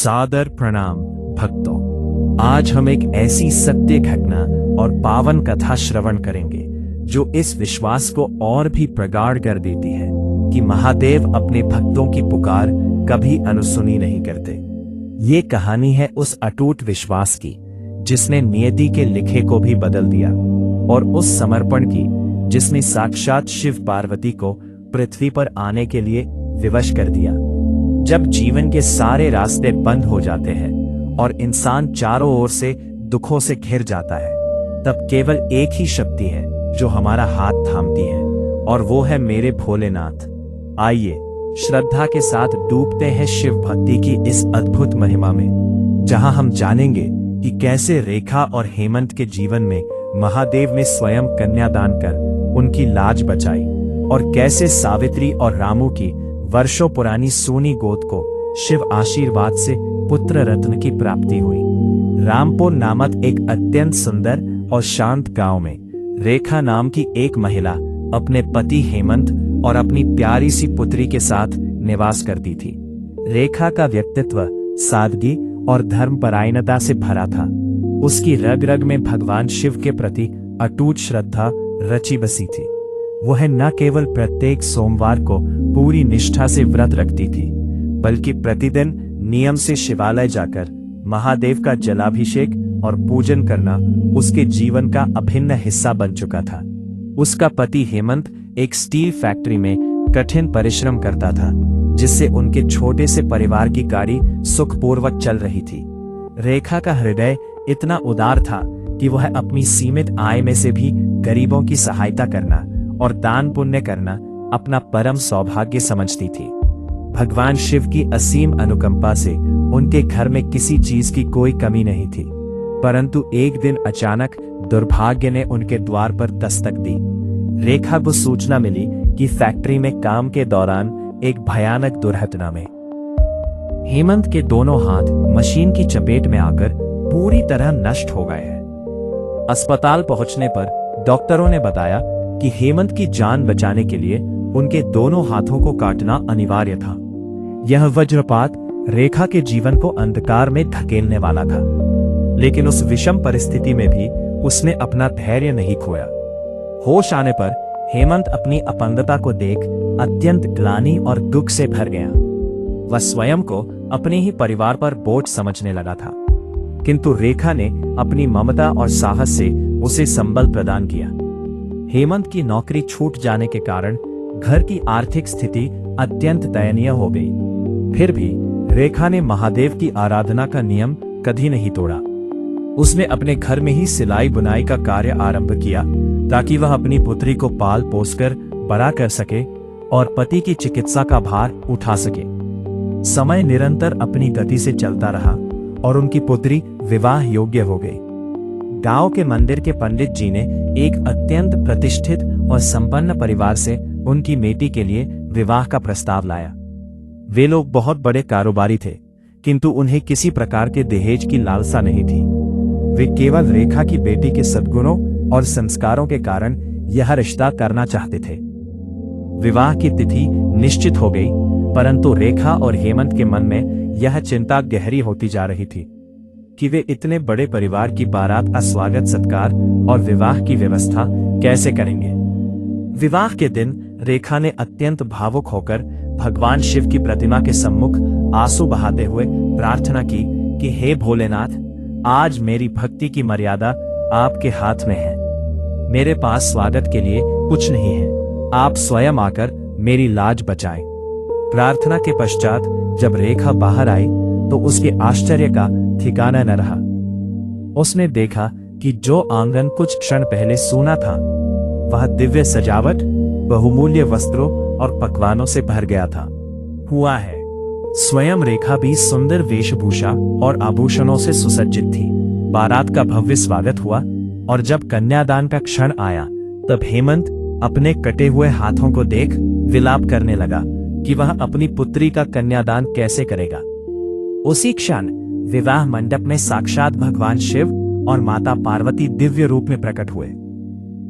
सादर प्रणाम भक्तों। आज हम एक ऐसी सत्य घटना और पावन कथा श्रवण करेंगे जो इस विश्वास को और भी प्रगाढ़ कर देती है कि महादेव अपने भक्तों की पुकार कभी अनसुनी नहीं करते। ये कहानी है उस अटूट विश्वास की जिसने नियति के लिखे को भी बदल दिया, और उस समर्पण की जिसने साक्षात शिव पार्वती को पृथ्वी पर आने के लिए विवश कर दिया। जब जीवन के सारे रास्ते बंद हो जाते हैं और इंसान चारों ओर से दुखों से घिर जाता है, तब केवल एक ही शक्ति है जो हमारा हाथ थामती है, और वो है मेरे भोलेनाथ। आइए श्रद्धा के साथ डूबते हैं शिव भक्ति की इस अद्भुत महिमा में, जहां हम जानेंगे कि कैसे रेखा और हेमंत के जीवन में महादेव ने स्वयं कन्यादान कर उनकी लाज बचाई, और कैसे सावित्री और रामू की वर्षों पुरानी सोनी गोद को शिव आशीर्वाद से पुत्र रत्न की प्राप्ति हुई। रामपुर नामक एक अत्यंत सुंदर और शांत गांव में रेखा नाम की एक महिला अपने पति हेमंत और अपनी प्यारी सी पुत्री के साथ निवास करती थी। रेखा का व्यक्तित्व सादगी और धर्मपरायणता से भरा था। उसकी रग रग में भगवान शिव के प्रति अटूट श्रद्धा रची बसी थी। वह न केवल प्रत्येक सोमवार को पूरी निष्ठा से व्रत रखती थी, बल्कि प्रतिदिन नियम से शिवालय जाकर महादेव का जलाभिषेक और पूजन करना उसके जीवन का अभिन्न हिस्सा बन चुका था। उसका पति हेमंत एक स्टील फैक्ट्री में कठिन परिश्रम करता था, जिससे उनके छोटे से परिवार की गाड़ी सुखपूर्वक चल रही थी। रेखा का हृदय इतना उदार था कि वह अपनी सीमित आय में से भी गरीबों की सहायता करना और दान पुण्य करना अपना परम सौभाग्य समझती थी। भगवान शिव की असीम अनुकंपा से उनके घर में किसी चीज की कोई कमी नहीं थी, परंतु एक दिन अचानक दुर्भाग्य ने उनके द्वार पर दस्तक दी। रेखा को सूचना मिली कि फैक्ट्री में काम के दौरान एक भयानक दुर्घटना में हेमंत के दोनों हाथ मशीन की चपेट में आकर पूरी तरह नष्ट हो गए हैं। अस्पताल पहुंचने पर डॉक्टरों ने बताया कि हेमंत की जान बचाने के लिए उनके दोनों हाथों को काटना अनिवार्य था। यह वज्रपात रेखा के जीवन को अंधकार में धकेलने वाला था, लेकिन उस विषम परिस्थिति में भी उसने अपना धैर्य नहीं खोया। होश आने पर हेमंत अपनी अपंगता को देख अत्यंत ग्लानि और दुख से भर गया। वह स्वयं को अपने ही परिवार पर बोझ समझने लगा था, किंतु रेखा ने अपनी ममता और साहस से उसे संबल प्रदान किया। हेमंत की नौकरी छूट जाने के कारण घर की आर्थिक स्थिति अत्यंत दयनीय हो गई। फिर भी रेखा ने महादेव की आराधना का नियम कभी नहीं तोड़ा। उसने अपने घर में ही सिलाई बुनाई का कार्य आरंभ किया, ताकि वह अपनी पुत्री को पाल पोसकर बड़ा कर सके और पति की चिकित्सा का भार उठा सके। समय निरंतर अपनी गति से चलता रहा और उनकी पुत्री विवाह योग्य हो गई। गांव के मंदिर के पंडित जी ने एक अत्यंत प्रतिष्ठित और संपन्न परिवार से उनकी बेटी के लिए विवाह का प्रस्ताव लाया। वे लोग बहुत बड़े कारोबारी थे, किंतु उन्हें किसी प्रकार के दहेज की लालसा नहीं थी। वे केवल रेखा की बेटी के सद्गुणों और संस्कारों के कारण यह रिश्ता करना चाहते थे। विवाह की तिथि निश्चित हो गई, परंतु रेखा और हेमंत के मन में यह चिंता गहरी होती जा रही थी कि वे इतने बड़े परिवार की बारात का स्वागत सत्कार और विवाह की व्यवस्था कैसे करेंगे। विवाह के दिन रेखा ने अत्यंत भावुक होकर भगवान शिव की प्रतिमा के सम्मुख आंसू बहाते हुए प्रार्थना की कि हे भोलेनाथ, आज मेरी भक्ति की मर्यादा आपके हाथ में है। मेरे पास स्वागत के लिए कुछ नहीं है, आप स्वयं आकर मेरी लाज बचाएं। प्रार्थना के पश्चात जब रेखा बाहर आई तो उसके आश्चर्य का ठिकाना न रहा। उसने देखा कि जो आंगन कुछ क्षण पहले सूना था, वह दिव्य सजावट, बहुमूल्य वस्त्रों और पकवानों से भर गया था। हुआ है, स्वयं रेखा भी सुंदर वेशभूषा और आभूषणों से सुसज्जित थी। बारात का भव्य स्वागत हुआ, और जब कन्यादान का क्षण आया तब हेमंत अपने कटे हुए हाथों को देख विलाप करने लगा कि वह अपनी पुत्री का कन्यादान कैसे करेगा। उसी क्षण विवाह मंडप में साक्षात भगवान शिव और माता पार्वती दिव्य रूप में प्रकट हुए।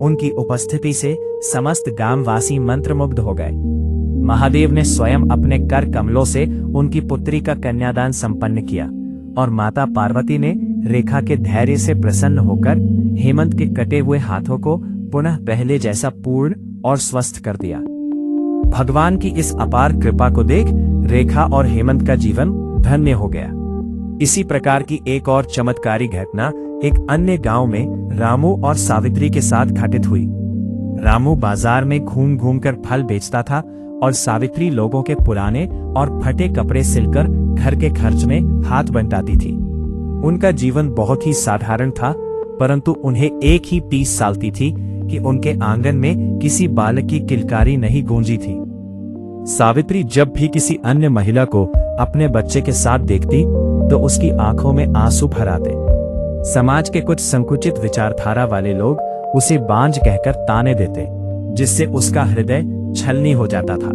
उनकी उपस्थिति से समस्त ग्रामवासी मंत्रमुग्ध हो गए। महादेव ने स्वयं अपने कर कमलों से उनकी पुत्री का कन्यादान संपन्न किया और माता पार्वती ने रेखा के धैर्य से प्रसन्न होकर हेमंत के कटे हुए हाथों को पुनः पहले जैसा पूर्ण और स्वस्थ कर दिया। भगवान की इस अपार कृपा को देख रेखा और हेमंत का जीवन धन्य हो गया। इसी प्रकार की एक और चमत्कारी घटना एक अन्य गांव में रामू और सावित्री के साथ घटित हुई। रामू बाजार में घूम घूम कर फल बेचता था और सावित्री लोगों के पुराने और फटे कपड़े सिलकर घर के खर्च में हाथ बंटाती थी। उनका जीवन बहुत ही साधारण था, परंतु उन्हें एक ही टीस सालती थी कि उनके आंगन में किसी बालक की किलकारी नहीं गूंजी थी। सावित्री जब भी किसी अन्य महिला को अपने बच्चे के साथ देखती तो उसकी आंखों में आंसू भर आते। समाज के कुछ संकुचित विचारधारा वाले लोग उसे बांझ कहकर ताने देते, जिससे उसका हृदय छलनी हो जाता था।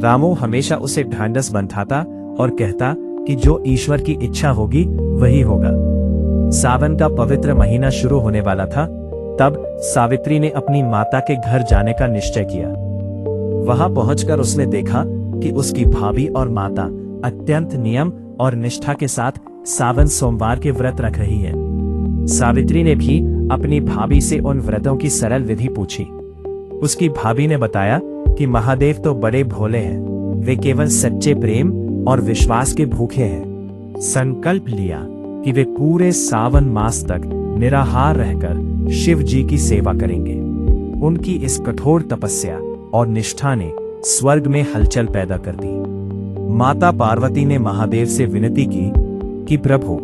रामू हमेशा उसे ढांढस बंधाता और कहता कि जो ईश्वर की इच्छा होगी वही होगा। सावन का पवित्र महीना शुरू होने वाला था, तब सावित्री ने अपनी माता के घर जाने का निश्चय किया। वहां पहुंचकर उसने देखा कि उसकी भाभी और माता अत्यंत नियम और निष्ठा के साथ सावन सोमवार के व्रत रख रही है। सावित्री ने भी अपनी भाभी से उन व्रतों की सरल विधि पूछी। उसकी भाभी ने बताया कि महादेव तो बड़े भोले हैं, वे केवल सच्चे प्रेम और विश्वास के भूखे हैं। संकल्प लिया कि वे पूरे सावन मास तक निराहार रहकर शिव जी की सेवा करेंगे। उनकी इस कठोर तपस्या और निष्ठा ने स्वर्ग में हलचल पैदा कर दी। माता पार्वती ने महादेव से विनती की कि प्रभु,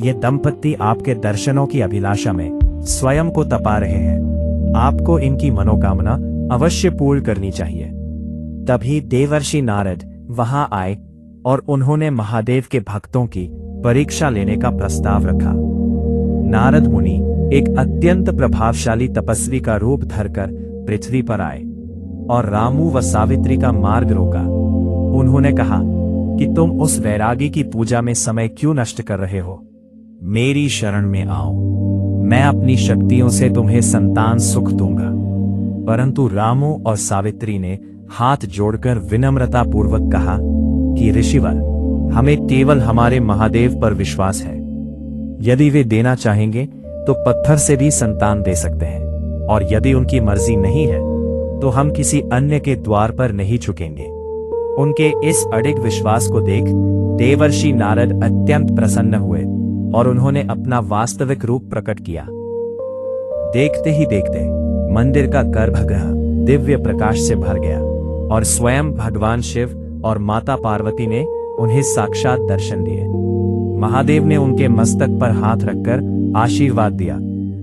ये दंपत्ति आपके दर्शनों की अभिलाषा में स्वयं को तपा रहे हैं, आपको इनकी मनोकामना अवश्य पूर्ण करनी चाहिए। तभी देवर्षि नारद वहां आए और उन्होंने महादेव के भक्तों की परीक्षा लेने का प्रस्ताव रखा। नारद मुनि एक अत्यंत प्रभावशाली तपस्वी का रूप धरकर पृथ्वी पर आए और रामू व सावित्री का मार्ग रोका। उन्होंने कहा कि तुम उस वैरागी की पूजा में समय क्यों नष्ट कर रहे हो? मेरी शरण में आओ, मैं अपनी शक्तियों से तुम्हें संतान सुख दूंगा। परंतु रामू और सावित्री ने हाथ जोड़कर विनम्रता पूर्वक कहा कि ऋषिवर, हमें केवल हमारे महादेव पर विश्वास है। यदि वे देना चाहेंगे तो पत्थर से भी संतान दे सकते हैं, और यदि उनकी मर्जी नहीं है तो हम किसी अन्य के द्वार पर नहीं झुकेंगे। उनके इस अडिग विश्वास को देख देवर्षि नारद अत्यंत प्रसन्न हुए और उन्होंने अपना वास्तविक रूप प्रकट किया। देखते ही देखते मंदिर का गर्भगृह दिव्य प्रकाश से भर गया और स्वयं भगवान शिव और माता पार्वती ने उन्हें साक्षात दर्शन दिए। महादेव ने उनके मस्तक पर हाथ रखकर आशीर्वाद दिया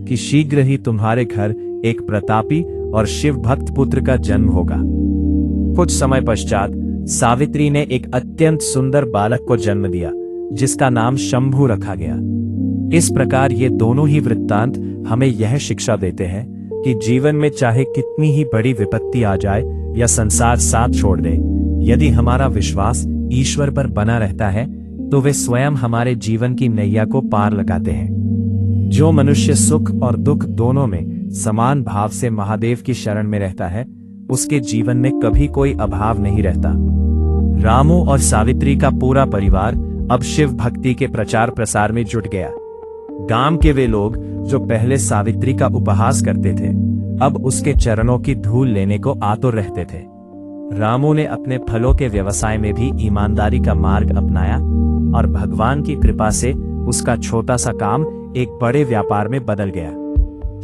कि शीघ्र ही तुम्हारे घर एक प्रतापी और शिव भक्त पुत्र का जन्म होगा। कुछ समय पश्चात सावित्री ने एक अत्यंत सुंदर बालक को जन्म दिया, जिसका नाम शंभु रखा गया। इस प्रकार ये दोनों ही वृत्तांत हमें यह शिक्षा देते हैं कि जीवन में चाहे कितनी ही बड़ी विपत्ति आ जाए या संसार साथ छोड़ दे, यदि हमारा विश्वास ईश्वर पर बना रहता है तो वे स्वयं हमारे जीवन की नैया को पार लगाते हैं। जो मनुष्य सुख और दुख दोनों में समान भाव से महादेव की शरण में रहता है, उसके जीवन में कभी कोई अभाव नहीं रहता। रामू और सावित्री का पूरा परिवार अब शिव भक्ति के प्रचार प्रसार में जुट गया। गांव के वे लोग जो पहले सावित्री का उपहास करते थे, अब उसके चरणों की धूल लेने को आतुर रहते थे। रामू ने अपने फलों के व्यवसाय में भी ईमानदारी का मार्ग अपनाया और भगवान की कृपा से उसका छोटा सा काम एक बड़े व्यापार में बदल गया।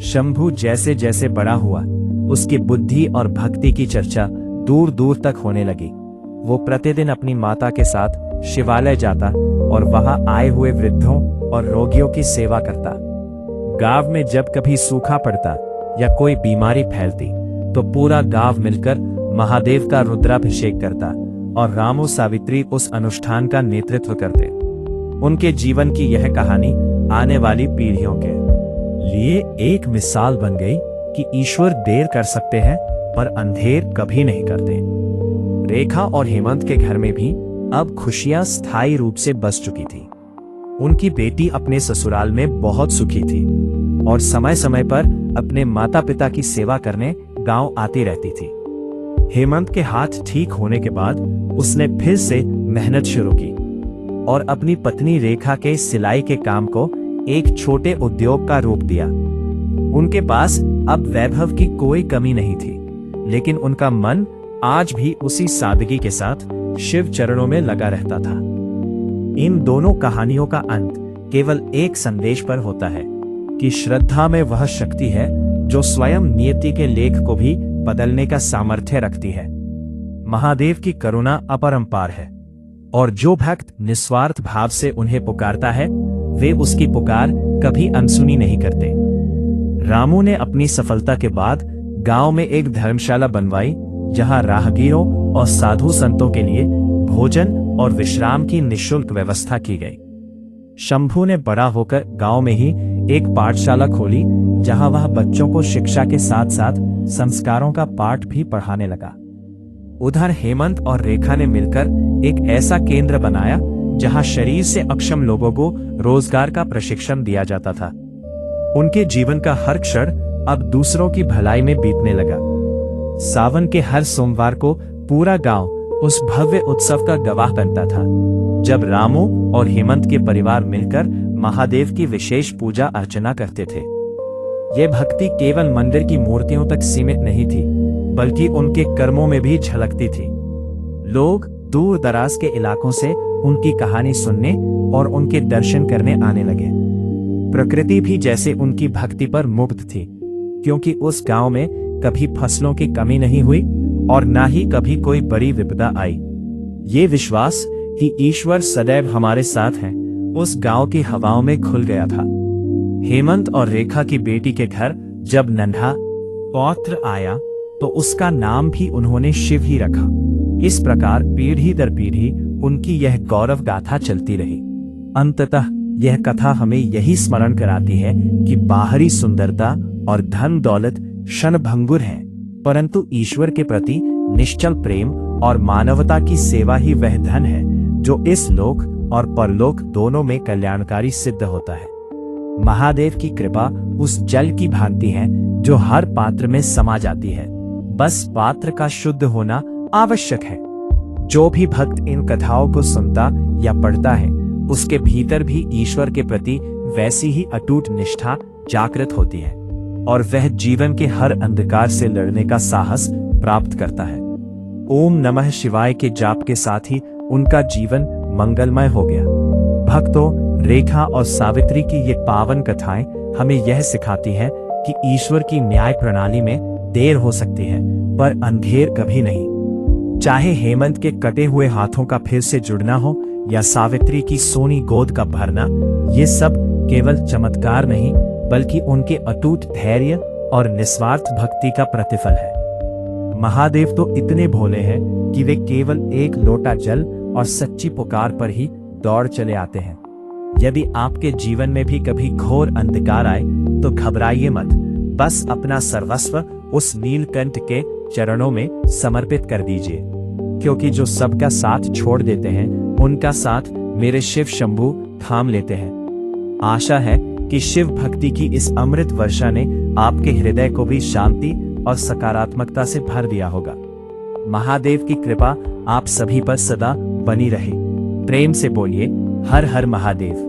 शंभु जैसे जैसे बड़ा हुआ, उसकी बुद्धि और भक्ति की चर्चा दूर दूर तक होने लगी। वो प्रतिदिन अपनी माता के साथ शिवालय जाता और वहां आए हुए वृद्धों और रोगियों की सेवा करता। गांव में जब कभी सूखा पड़ता या कोई बीमारी फैलती तो पूरा गांव मिलकर महादेव का रुद्राभिषेक करता और रामू सावित्री उस अनुष्ठान का नेतृत्व करते। उनके जीवन की यह कहानी आने वाली पीढ़ियों के लिए एक मिसाल बन गई कि ईश्वर देर कर सकते हैं पर अंधेर कभी नहीं करते। रेखा और हेमंत के घर में भी अब खुशियां स्थायी रूप से बस चुकी थी। उनकी बेटी अपने ससुराल में बहुत सुखी थी और समय समय पर अपने माता पिता की सेवा करने गांव आती रहती थी। हेमंत के हाथ ठीक होने के बाद उसने फिर से मेहनत शुरू की और अपनी पत्नी रेखा के सिलाई के काम को एक छोटे उद्योग का रूप दिया। उनके पास अब वैभव की कोई कमी नहीं थी, लेकिन उनका मन आज भी उसी सादगी के साथ शिव चरणों में लगा रहता था। इन दोनों कहानियों का अंत केवल एक संदेश पर होता है कि श्रद्धा में वह शक्ति है जो स्वयं नियति के लेख को भी बदलने का सामर्थ्य रखती है। महादेव की करुणा अपरंपार है और जो भक्त निस्वार्थ भाव से उन्हें पुकारता है वे उसकी पुकार कभी अनसुनी नहीं करते। रामू ने अपनी सफलता के बाद गांव में एक धर्मशाला बनवाई जहां राहगीरों और साधु संतों के लिए भोजन और विश्राम की निःशुल्क व्यवस्था की गई। शंभू ने बड़ा होकर गांव में ही एक पाठशाला खोली जहां वह बच्चों को शिक्षा के साथ साथ संस्कारों का पाठ भी पढ़ाने लगा। उधर हेमंत और रेखा ने मिलकर एक ऐसा केंद्र बनाया जहां शरीर से अक्षम लोगों को रोजगार का प्रशिक्षण दिया जाता था। उनके जीवन का हर क्षण अब दूसरों की भलाई में बीतने लगा। सावन के हर सोमवार को पूरा गांव उस भव्य उत्सव का गवाह बनता था, जब रामू और हेमंत के परिवार मिलकर महादेव की विशेष पूजा अर्चना करते थे। ये भक्ति केवल मंदिर की मूर्तियों तक सीमित नहीं थी, बल्कि उनके कर्मों में भी झलकती थी। लोग दूर दराज के इलाकों से उनकी कहानी सुनने और उनके दर्शन करने आने लगे। प्रकृति भी जैसे उनकी भक्ति पर मुग्ध थी, क्योंकि उस गांव में कभी फसलों की कमी नहीं हुई और ना ही कभी कोई बड़ी विपदा आई। ये विश्वास कि ईश्वर सदैव हमारे साथ है उस गांव की हवाओं में घुल गया था। हेमंत और रेखा की बेटी के घर जब नन्हा पौत्र आया तो उसका नाम भी उन्होंने शिव ही रखा। इस प्रकार पीढ़ी दर पीढ़ी उनकी यह गौरव गाथा चलती रही। अंततः यह कथा हमें यही स्मरण कराती है कि बाहरी सुंदरता और धन दौलत क्षणभंगुर है, परंतु ईश्वर के प्रति निश्चल प्रेम और मानवता की सेवा ही वह धन है जो इस लोक और परलोक दोनों में कल्याणकारी सिद्ध होता है। महादेव की कृपा उस जल की भांति है जो हर पात्र में समा जाती है, बस पात्र का शुद्ध होना आवश्यक है। जो भी भक्त इन कथाओं को सुनता या पढ़ता है उसके भीतर भी ईश्वर के प्रति वैसी ही अटूट निष्ठा जागृत होती है और वह जीवन के हर अंधकार से लड़ने का साहस प्राप्त करता है। ओम नमः शिवाय के जाप के साथ ही उनका जीवन मंगलमय हो गया। भक्तों, रेखा और सावित्री की ये पावन कथाएं हमें यह सिखाती है कि ईश्वर की न्याय प्रणाली में देर हो सकती है पर अंधेर कभी नहीं। चाहे हेमंत के कटे हुए हाथों का फिर से जुड़ना हो या सावित्री की सोनी गोद का भरना, ये सब केवल चमत्कार नहीं बल्कि उनके अटूट धैर्य और निस्वार्थ भक्ति का प्रतिफल है। महादेव तो इतने भोले हैं कि वे केवल एक लोटा जल और सच्ची पुकार पर ही दौड़ चले आते हैं। यदि आपके जीवन में भी कभी घोर अंधकार आए तो घबराइए मत, बस अपना सर्वस्व उस नीलकंठ के चरणों में समर्पित कर दीजिए, क्योंकि जो सबका साथ छोड़ देते हैं उनका साथ मेरे शिव शंभू थाम लेते हैं। आशा है कि शिव भक्ति की इस अमृत वर्षा ने आपके हृदय को भी शांति और सकारात्मकता से भर दिया होगा। महादेव की कृपा आप सभी पर सदा बनी रहे। प्रेम से बोलिए हर हर महादेव।